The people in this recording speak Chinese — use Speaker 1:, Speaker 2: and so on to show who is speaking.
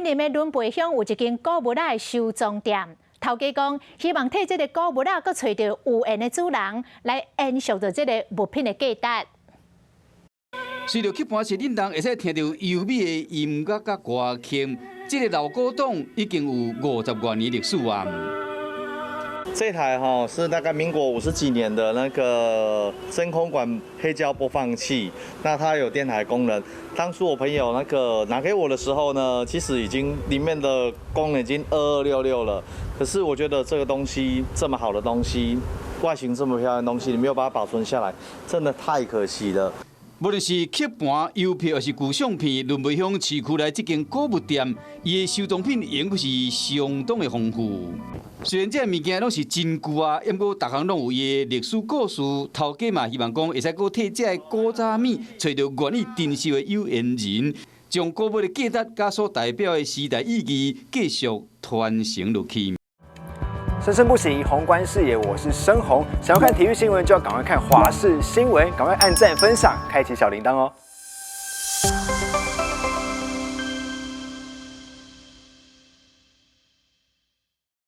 Speaker 1: 林的仑背乡有一间古物仔的收藏店，头家讲希望替这个古物仔佮找到有缘的主人，来延续着这个物品的价值。
Speaker 2: 随着去盘时，恁人会使听到优美的音乐甲歌曲。这个老古董已经有50多年历史啊。
Speaker 3: 这台是大概民国50几年的那个真空管黑胶播放器，那它有电台功能。当初我朋友拿给我的时候呢，其实已经里面的功能已经2266了。可是我觉得这个东西这么好的东西，外形这么漂亮的东西，你没有把它保存下来，真的太可惜了。
Speaker 2: 无论是刻盘、邮票，还是旧相片，仑背乡市区内这间古物店，伊的收藏品应该是相当的丰富。虽然这物件拢是真旧啊，不过逐项拢有伊的历史故事。头家嘛希望讲会使搁替这古早物找到愿意珍惜的有缘人，将古物的价值甲所代表的时代意义继续传承落去。
Speaker 4: 生生不息，宏观视野，我是申宏。想要看体育新闻，就要赶快看华视新闻，赶快按赞、分享、开启小铃铛哦。